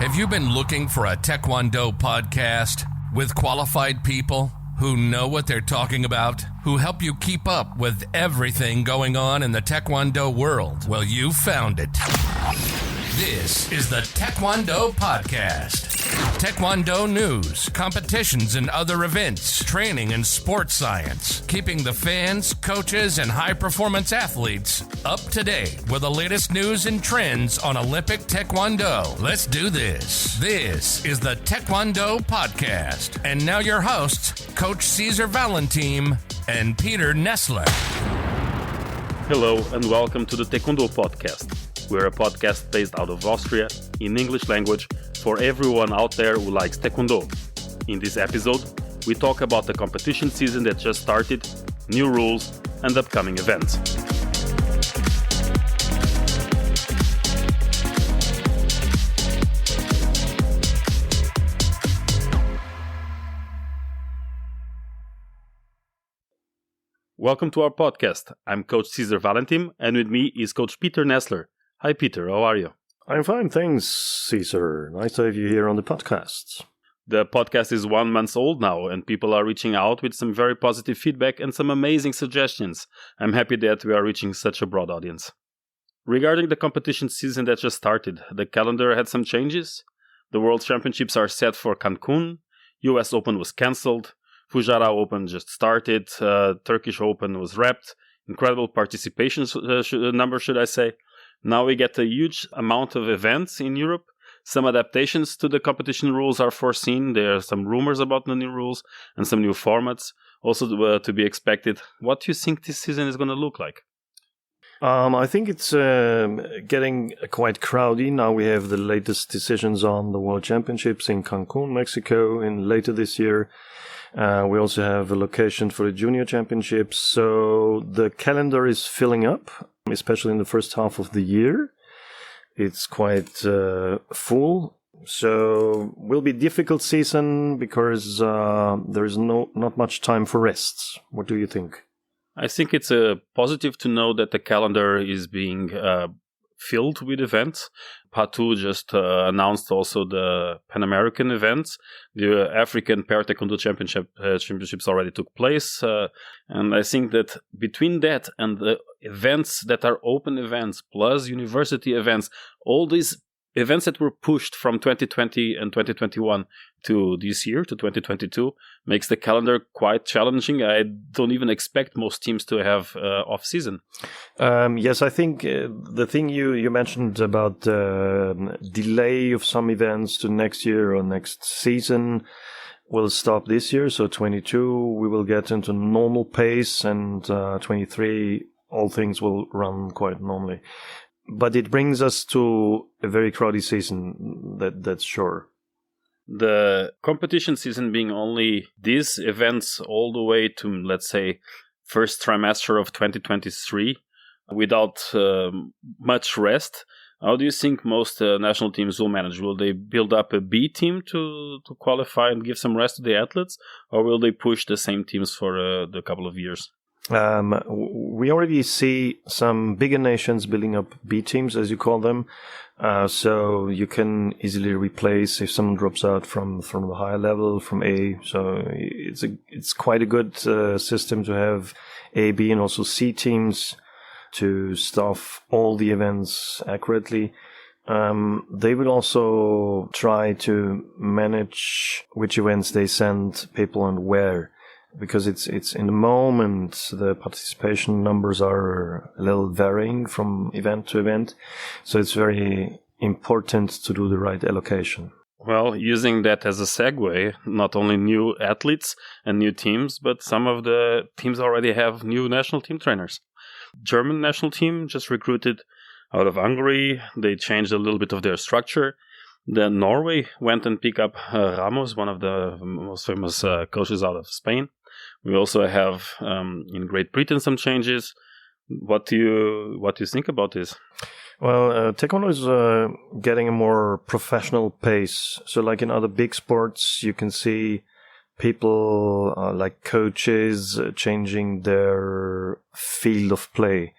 Have you been looking for a Taekwondo podcast with qualified people who know what they're talking about, who help you keep up with everything going on in the Taekwondo world? Well, you found it. This is the Taekwondo Podcast. Taekwondo news, competitions and other events, training and sports science, keeping the fans, coaches, and high-performance athletes up to date with the latest news and trends on Olympic Taekwondo. Let's do this. This is the Taekwondo Podcast. And now your hosts, Coach César Valentim and Peter Nestler. Hello and welcome to the Taekwondo Podcast. We're a podcast based out of Austria in English language for everyone out there who likes Taekwondo. In this episode, we talk about the competition season that just started, new rules, and upcoming events. Welcome to our podcast. I'm Coach César Valentim, and with me is Coach Peter Nestler. Hi Peter, how are you? I'm fine, thanks, César. Nice to have you here on the podcast. The podcast is 1 month old now, and people are reaching out with some very positive feedback and some amazing suggestions. I'm happy that we are reaching such a broad audience. Regarding the competition season that just started, the calendar had some changes. The World Championships are set for Cancun, US Open was cancelled, Fujairah Open just started, Turkish Open was wrapped, incredible participation number, should I say. Now we get a huge amount of events in Europe. Some adaptations to the competition rules are foreseen. There are some rumors about the new rules and some new formats also to be expected. What do you think this season is going to look like? I think it's getting quite crowded. Now we have the latest decisions on the World Championships in Cancun, Mexico, in later this year. We also have a location for the Junior Championships. So the calendar is filling up, especially in the first half of the year. It's quite full. So will be a difficult season because there is not much time for rests. What do you think? I think it's a positive to know that the calendar is being filled with events. PA2 just announced also the Pan-American events. The African Para-Taekwondo Championships already took place. And I think that between that and the events that are open events, plus university events, all these events that were pushed from 2020 and 2021 to this year, to 2022, makes the calendar quite challenging. I don't even expect most teams to have off-season. Yes, I think the thing you mentioned about delay of some events to next year or next season will stop this year. So 22, we will get into normal pace, and 23, all things will run quite normally. But it brings us to a very crowded season, that's sure. The competition season being only these events all the way to, let's say, first trimester of 2023, without much rest, how do you think most national teams will manage? Will they build up a B team to qualify and give some rest to the athletes, or will they push the same teams for the couple of years? We already see some bigger nations building up B teams, as you call them. So you can easily replace if someone drops out from the higher level, from A. So it's quite a good system to have A, B, and also C teams to staff all the events accurately. They will also try to manage which events they send people and where. Because it's in the moment, the participation numbers are a little varying from event to event. So it's very important to do the right allocation. Well, using that as a segue, not only new athletes and new teams, but some of the teams already have new national team trainers. German national team just recruited out of Hungary. They changed a little bit of their structure. Then Norway went and picked up Ramos, one of the most famous coaches out of Spain. We also have in Great Britain some changes. What do you think about this? Well, Taekwondo is getting a more professional pace. So like in other big sports, you can see people like coaches changing their field of play.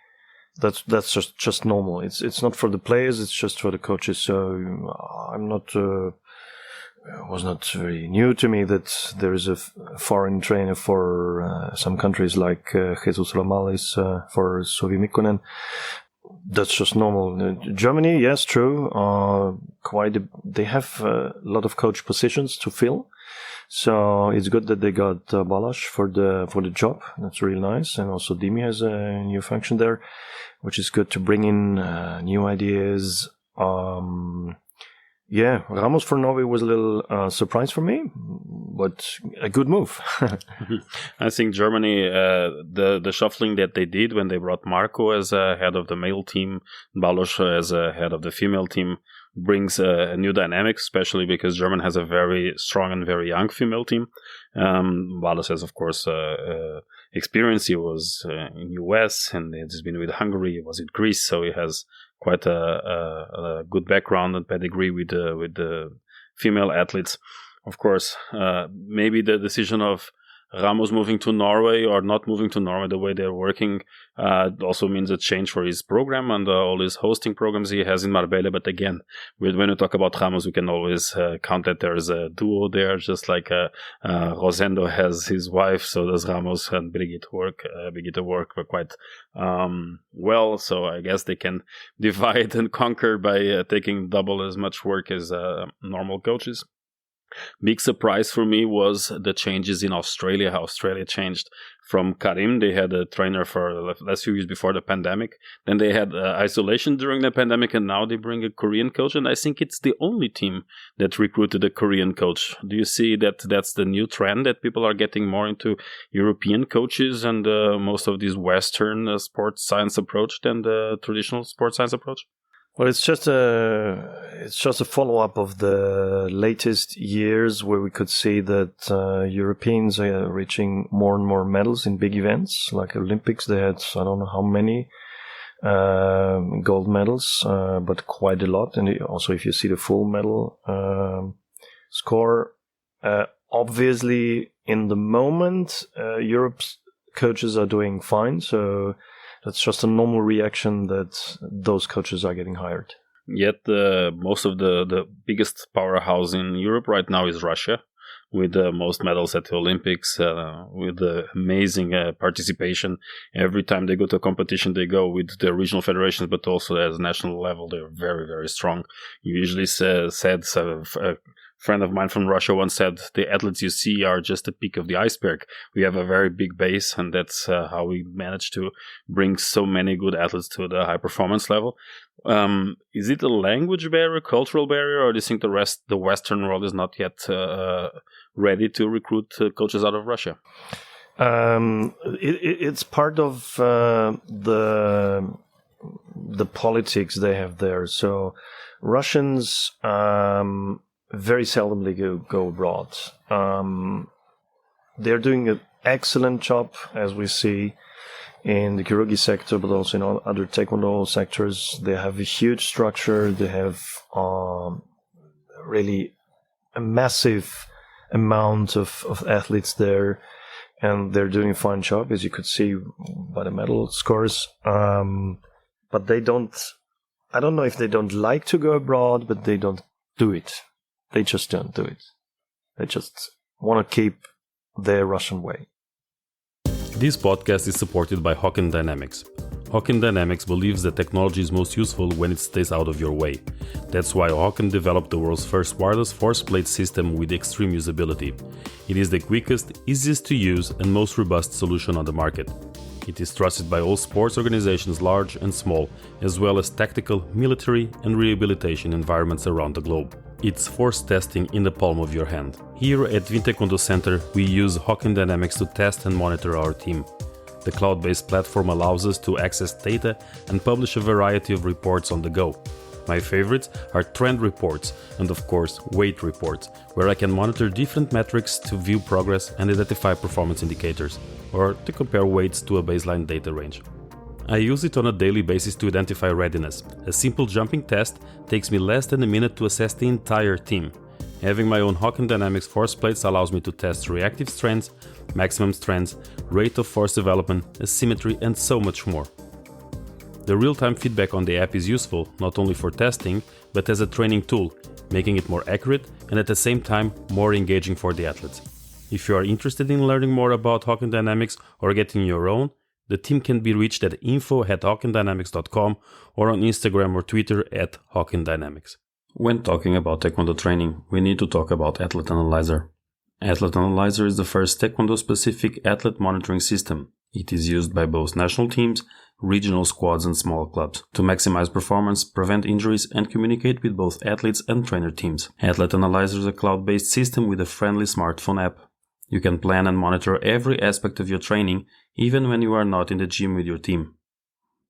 that's just normal. It's not for the players. It's just for the coaches. So I'm not. It was not very new to me that there is a foreign trainer for some countries like Jesus Romales for Sovi Mikkonen. That's just normal. Germany, yes, true. They have a lot of coach positions to fill, so it's good that they got Balash for the job. That's really nice, and also Dimi has a new function there, which is good to bring in new ideas. Yeah, Ramos for Norway was a little surprise for me, but a good move. I think Germany, the shuffling that they did when they brought Marco as head of the male team, Balos as head of the female team, brings a new dynamic, especially because Germany has a very strong and very young female team. Balos has, of course, experience. He was in US and he's been with Hungary. He was in Greece, so he has quite a good background and pedigree with the female athletes. Of course, maybe the decision of Ramos moving to Norway or not moving to Norway, the way they're working, also means a change for his program and all his hosting programs he has in Marbella. But again, when we talk about Ramos, we can always count that there's a duo there, just like Rosendo has his wife, so does Ramos and Brigitte work quite well. So I guess they can divide and conquer by taking double as much work as normal coaches. Big surprise for me was the changes in Australia, how Australia changed from Karim. They had a trainer for the last few years before the pandemic. Then they had isolation during the pandemic, and now they bring a Korean coach. And I think it's the only team that recruited a Korean coach. Do you see that that's the new trend, that people are getting more into European coaches and most of this Western sports science approach than the traditional sports science approach? Well, it's just a follow-up of the latest years where we could see that Europeans are reaching more and more medals in big events like Olympics. They had, I don't know how many gold medals, but quite a lot. And also, if you see the full medal score, obviously in the moment, Europe's coaches are doing fine. So that's just a normal reaction that those coaches are getting hired. Yet most of the biggest powerhouse in Europe right now is Russia, with the most medals at the Olympics, with the amazing participation. Every time they go to a competition, they go with the regional federations, but also at the national level, they're very, very strong. You usually said a friend of mine from Russia once said, the athletes you see are just the peak of the iceberg. We have a very big base, and that's how we managed to bring so many good athletes to the high performance level. Is it a language barrier, cultural barrier, or do you think the Western world is not yet ready to recruit coaches out of Russia? It's part of the politics they have there. So Russians very seldomly go abroad. They're doing an excellent job, as we see in the Kyrgyz sector, but also in all other Taekwondo sectors. They have a huge structure. They have really a massive amount of athletes there, and they're doing a fine job, as you could see by the medal scores. But they don't, I don't know if they don't like to go abroad, but they don't do it. They just don't do it. They just want to keep their Russian way. This podcast is supported by Hawken Dynamics. Hawken Dynamics believes that technology is most useful when it stays out of your way. That's why Hawken developed the world's first wireless force plate system with extreme usability. It is the quickest, easiest to use, and most robust solution on the market. It is trusted by all sports organizations, large and small, as well as tactical, military, and rehabilitation environments around the globe. It's force testing in the palm of your hand. Here at Taekwondo Center, we use Hawken Dynamics to test and monitor our team. The cloud-based platform allows us to access data and publish a variety of reports on the go. My favorites are trend reports and, of course, weight reports, where I can monitor different metrics to view progress and identify performance indicators, or to compare weights to a baseline data range. I use it on a daily basis to identify readiness. A simple jumping test takes me less than a minute to assess the entire team. Having my own Hawken Dynamics force plates allows me to test reactive strengths, maximum strengths, rate of force development, asymmetry, and so much more. The real-time feedback on the app is useful not only for testing, but as a training tool, making it more accurate and at the same time more engaging for the athletes. If you are interested in learning more about Hawken Dynamics or getting your own, the team can be reached at info@hawkendynamics.com or on Instagram or Twitter @HawkenDynamics. When talking about Taekwondo training, we need to talk about Athlete Analyzer. Athlete Analyzer is the first Taekwondo-specific athlete monitoring system. It is used by both national teams, regional squads and small clubs to maximize performance, prevent injuries and communicate with both athletes and trainer teams. Athlete Analyzer is a cloud-based system with a friendly smartphone app. You can plan and monitor every aspect of your training, even when you are not in the gym with your team.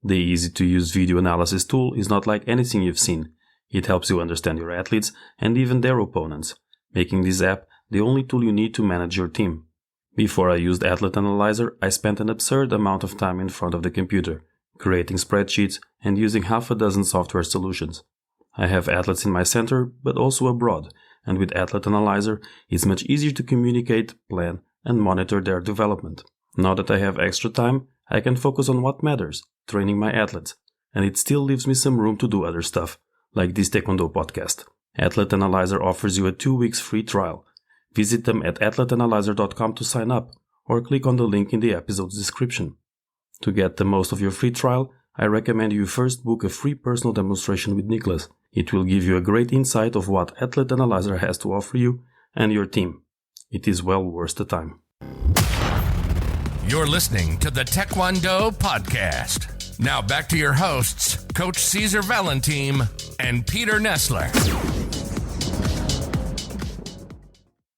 The easy-to-use video analysis tool is not like anything you've seen. It helps you understand your athletes and even their opponents, making this app the only tool you need to manage your team. Before I used Athlete Analyzer, I spent an absurd amount of time in front of the computer, creating spreadsheets and using half a dozen software solutions. I have athletes in my center, but also abroad, and with Athlete Analyzer, it's much easier to communicate, plan, and monitor their development. Now that I have extra time, I can focus on what matters, training my athletes, and it still leaves me some room to do other stuff, like this Taekwondo podcast. Athlete Analyzer offers you a 2 weeks free trial. Visit them at athleteanalyzer.com to sign up, or click on the link in the episode's description. To get the most of your free trial, I recommend you first book a free personal demonstration with Niklas. It will give you a great insight of what Athlete Analyzer has to offer you and your team. It is well worth the time. You're listening to the Taekwondo Podcast. Now back to your hosts, Coach César Valentim and Peter Nestler.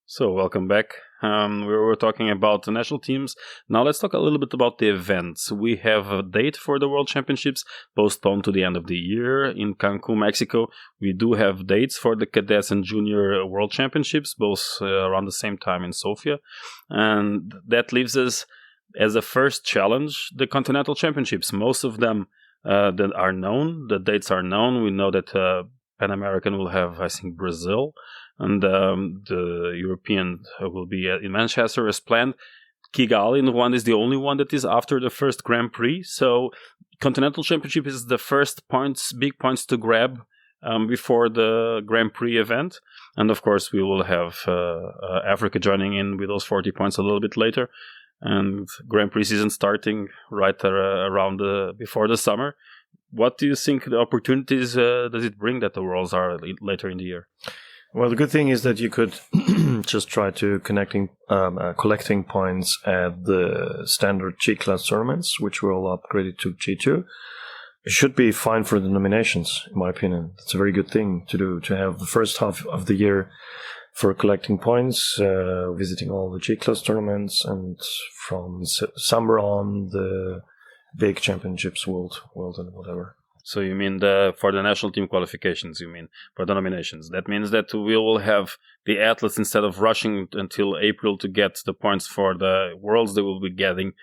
So, welcome back. We were talking about the national teams. Now let's talk a little bit about the events. We have a date for the World Championships postponed to the end of the year in Cancun, Mexico. We do have dates for the Cadets and Junior World Championships, both around the same time in Sofia. And that leaves us as a first challenge, the Continental Championships. Most of them that are known, the dates are known. We know that Pan American will have, I think, Brazil. And the European will be in Manchester as planned. Kigali one is the only one that is after the first Grand Prix. So Continental Championship is the first big points to grab before the Grand Prix event. And of course, we will have Africa joining in with those 40 points a little bit later. And Grand Prix season starting right around before the summer. What do you think the opportunities does it bring that the Worlds are later in the year? Well, the good thing is that you could just try to collecting points at the standard G-class tournaments, which will upgrade it to G2. It should be fine for the nominations, in my opinion. It's a very good thing to do, to have the first half of the year for collecting points, visiting all the G-class tournaments, and from summer on, the big championships, world and whatever. So you mean for the national team qualifications, you mean for the nominations. That means that we will have the athletes, instead of rushing until April to get the points for the Worlds, they will be gathering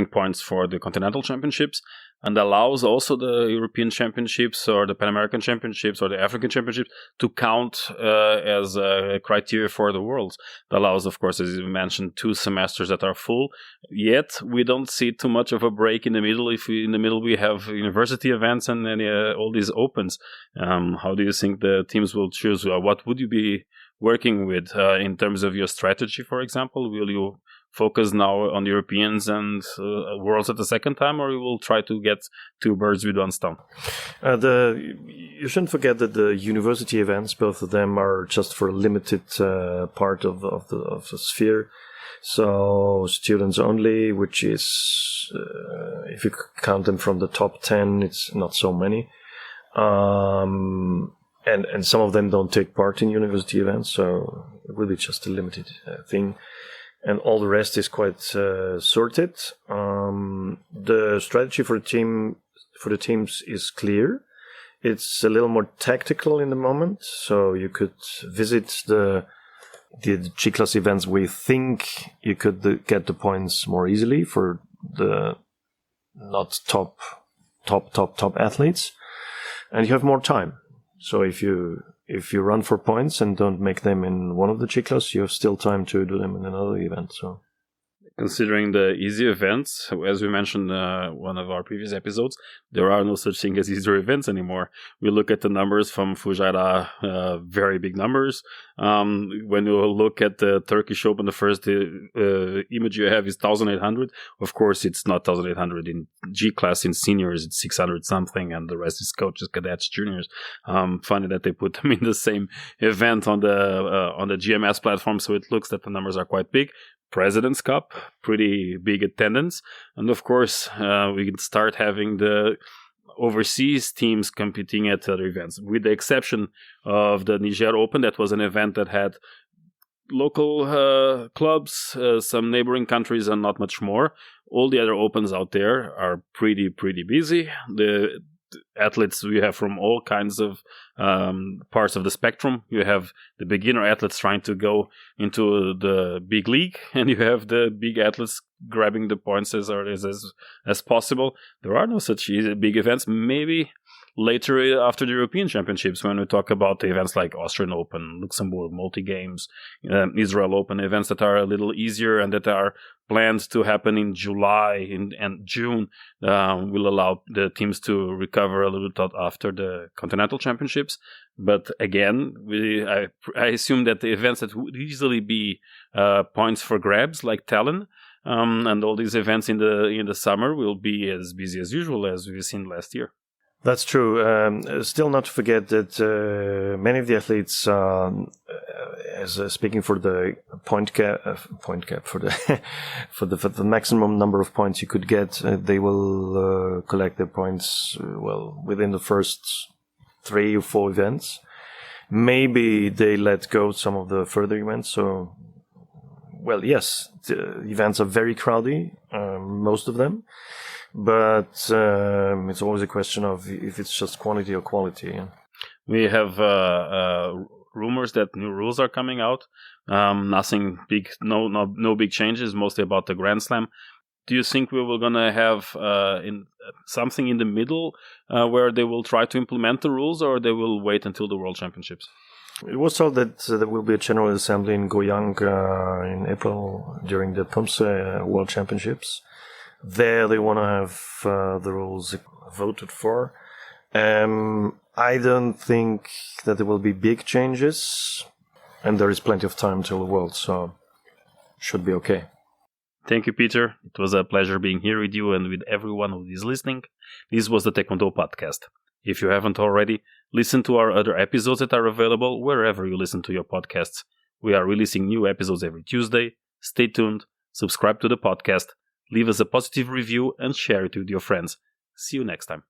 points for the Continental Championships, and allows also the European Championships or the Pan American Championships or the African Championships to count as a criteria for the Worlds. That allows, of course, as you mentioned, 2 semesters that are full. Yet we don't see too much of a break in the middle. If in the middle we have university events and then all these opens, how do you think the teams will choose? What would you be working with in terms of your strategy, for example? Will you focus now on Europeans and Worlds at the second time, or you will try to get 2 birds with 1 stone? You shouldn't forget that the university events, both of them, are just for a limited part of the sphere. So students only, which is, if you count them from the top 10, it's not so many. And some of them don't take part in university events, so it will be just a limited thing. And all the rest is quite sorted. The strategy for the teams is clear. It's a little more tactical in the moment, so you could visit the G-class events where you think you could get the points more easily for the not top athletes, and you have more time. So if you run for points and don't make them in one of the G-class, you have still time to do them in another event. So Considering the easy events, as we mentioned one of our previous episodes, there are no such thing as easier events anymore. We look at the numbers from Fujairah, very big numbers. When you look at the Turkish Open, the first image you have is 1,800. Of course, it's not 1,800 in G class. In seniors, it's 600 something, and the rest is coaches, cadets, juniors. Funny that they put them in the same event on the GMS platform, so it looks that the numbers are quite big. President's Cup, pretty big attendance, and of course we can start having the overseas teams competing at other events, with the exception of the Niger Open. That was an event that had local clubs, some neighboring countries, and not much more. All the other opens out there are pretty busy. The athletes we have from all kinds of parts of the spectrum. You have the beginner athletes trying to go into the big league, and you have the big athletes grabbing the points as possible. There are no such big events. Maybe later after the European Championships, when we talk about the events like Austrian Open, Luxembourg multi-games, Israel Open, events that are a little easier and that are planned to happen in July and June, will allow the teams to recover a little bit after the Continental Championships. But again, I assume that the events that would easily be points for grabs, like Tallinn, and all these events in the summer, will be as busy as usual as we've seen last year. That's true. Still not to forget that many of the athletes, speaking for the point cap for the for the maximum number of points you could get, they will collect their points within the first 3 or 4 events. Maybe they let go some of the further events. So, yes, the events are very crowded, most of them. But it's always a question of if it's just quantity or quality. Yeah. We have rumors that new rules are coming out. Nothing big, no big changes. Mostly about the Grand Slam. Do you think we were gonna have something in the middle where they will try to implement the rules, or they will wait until the World Championships? It was told that there will be a general assembly in Goyang in April during the Pumse World Championships. There they want to have the rules voted for. I don't think that there will be big changes, and there is plenty of time till the World, so should be okay. Thank you, Peter. It was a pleasure being here with you and with everyone who is listening. This was the Taekwondo Podcast. If you haven't already, listen to our other episodes that are available wherever you listen to your podcasts. We are releasing new episodes every Tuesday. Stay tuned, subscribe to the podcast, leave us a positive review, and share it with your friends. See you next time.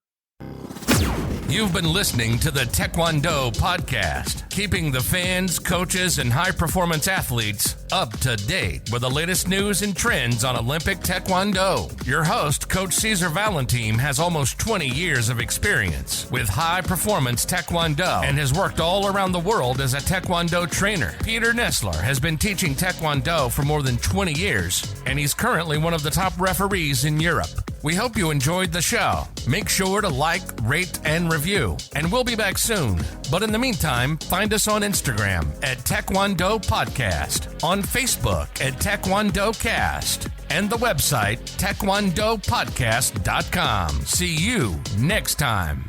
You've been listening to the Taekwondo Podcast, keeping the fans, coaches, and high-performance athletes up to date with the latest news and trends on Olympic Taekwondo. Your host, Coach César Valentim, has almost 20 years of experience with high-performance Taekwondo and has worked all around the world as a Taekwondo trainer. Peter Nestler has been teaching Taekwondo for more than 20 years, and he's currently one of the top referees in Europe. We hope you enjoyed the show. Make sure to like, rate, and review, and we'll be back soon. But in the meantime, find us on Instagram at Taekwondo Podcast, on Facebook at Taekwondo Cast, and the website taekwondopodcast.com. See you next time.